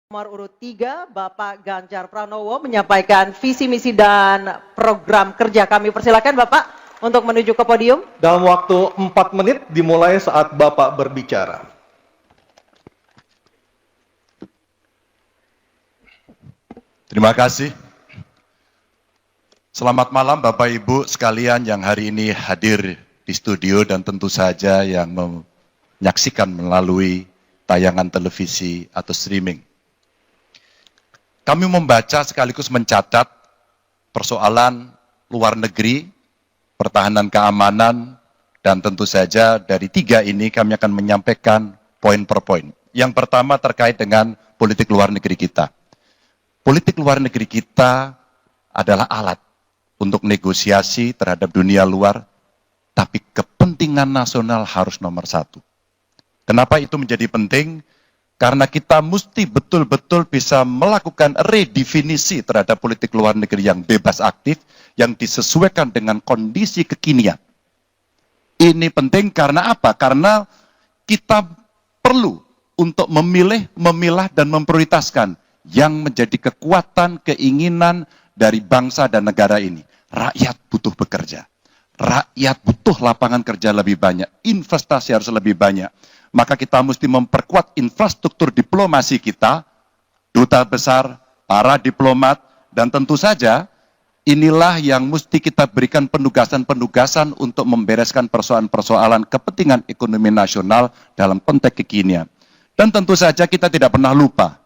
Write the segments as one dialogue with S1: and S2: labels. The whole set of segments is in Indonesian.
S1: Nomor urut 3, Bapak Ganjar Pranowo menyampaikan visi misi dan program kerja. Kami persilakan Bapak untuk menuju ke podium.
S2: Dalam waktu 4 menit dimulai saat Bapak berbicara.
S3: Terima kasih. Selamat malam Bapak Ibu sekalian yang hari ini hadir di studio dan tentu saja yang menyaksikan melalui tayangan televisi atau streaming. Kami membaca sekaligus mencatat persoalan luar negeri, pertahanan keamanan, dan tentu saja dari 3 ini kami akan menyampaikan poin per poin. Yang pertama terkait dengan politik luar negeri kita. Politik luar negeri kita adalah alat untuk negosiasi terhadap dunia luar, tapi kepentingan nasional harus nomor 1. Kenapa itu menjadi penting? Karena kita mesti betul-betul bisa melakukan redefinisi terhadap politik luar negeri yang bebas aktif, yang disesuaikan dengan kondisi kekinian. Ini penting karena apa? Karena kita perlu untuk memilih, memilah, dan memprioritaskan yang menjadi kekuatan, keinginan dari bangsa dan negara ini. Rakyat butuh bekerja. Rakyat butuh lapangan kerja lebih banyak. Investasi harus lebih banyak. Maka kita mesti memperkuat infrastruktur diplomasi kita, duta besar, para diplomat, dan tentu saja inilah yang mesti kita berikan penugasan-penugasan untuk membereskan persoalan-persoalan kepentingan ekonomi nasional dalam konteks kekinian. Dan tentu saja kita tidak pernah lupa,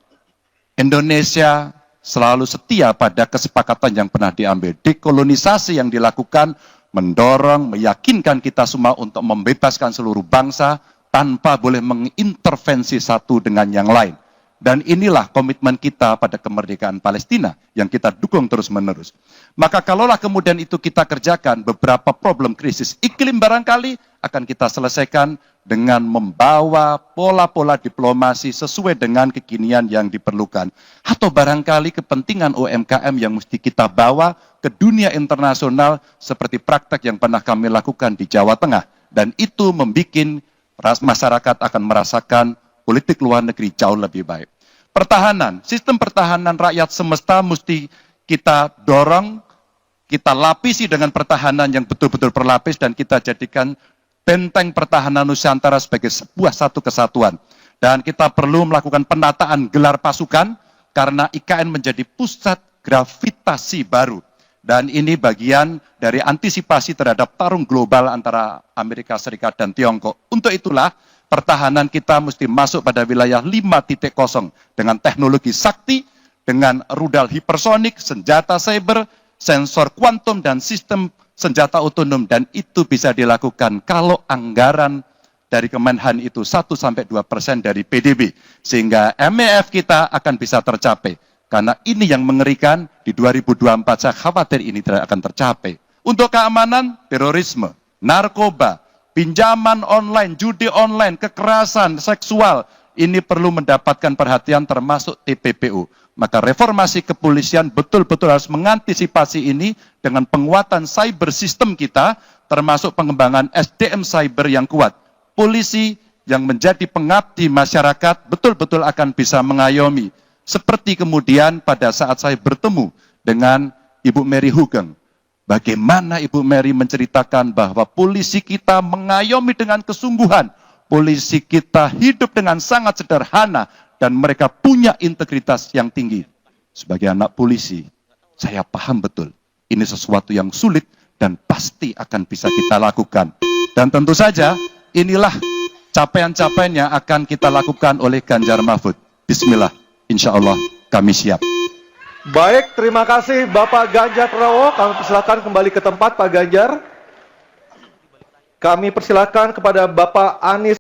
S3: Indonesia selalu setia pada kesepakatan yang pernah diambil. Dekolonisasi yang dilakukan mendorong, meyakinkan kita semua untuk membebaskan seluruh bangsa, tanpa boleh mengintervensi satu dengan yang lain. Dan inilah komitmen kita pada kemerdekaan Palestina yang kita dukung terus-menerus. Maka kalaulah kemudian itu kita kerjakan, beberapa problem krisis iklim barangkali akan kita selesaikan dengan membawa pola-pola diplomasi sesuai dengan kekinian yang diperlukan. Atau barangkali kepentingan UMKM yang mesti kita bawa ke dunia internasional seperti praktek yang pernah kami lakukan di Jawa Tengah. Dan itu membuat masyarakat akan merasakan politik luar negeri jauh lebih baik. Pertahanan, sistem pertahanan rakyat semesta mesti kita dorong, kita lapisi dengan pertahanan yang betul-betul berlapis dan kita jadikan benteng pertahanan Nusantara sebagai sebuah satu kesatuan. Dan kita perlu melakukan penataan gelar pasukan karena IKN menjadi pusat gravitasi baru. Dan ini bagian dari antisipasi terhadap tarung global antara Amerika Serikat dan Tiongkok. Untuk itulah, pertahanan kita mesti masuk pada wilayah 5.0 dengan teknologi sakti, dengan rudal hipersonik, senjata cyber, sensor kuantum, dan sistem senjata otonom. Dan itu bisa dilakukan kalau anggaran dari Kemenhan itu 1-2% dari PDB. Sehingga MEF kita akan bisa tercapai. Karena ini yang mengerikan, di 2024 saya khawatir ini tidak akan tercapai. Untuk keamanan, terorisme, narkoba, pinjaman online, judi online, kekerasan seksual, ini perlu mendapatkan perhatian termasuk TPPU. Maka reformasi kepolisian betul-betul harus mengantisipasi ini dengan penguatan cyber system kita, termasuk pengembangan SDM cyber yang kuat. Polisi yang menjadi pengabdi masyarakat betul-betul akan bisa mengayomi. Seperti kemudian pada saat saya bertemu dengan Ibu Mary Hugeng. Bagaimana Ibu Mary menceritakan bahwa polisi kita mengayomi dengan kesungguhan. Polisi kita hidup dengan sangat sederhana dan mereka punya integritas yang tinggi. Sebagai anak polisi, saya paham betul. Ini sesuatu yang sulit dan pasti akan bisa kita lakukan. Dan tentu saja inilah capaian-capaian yang akan kita lakukan oleh Ganjar Mahfud. Bismillah. Insya Allah kami siap.
S2: Baik, terima kasih Bapak Ganjar Pranowo. Kami persilakan kembali ke tempat Pak Ganjar. Kami persilakan kepada Bapak Anies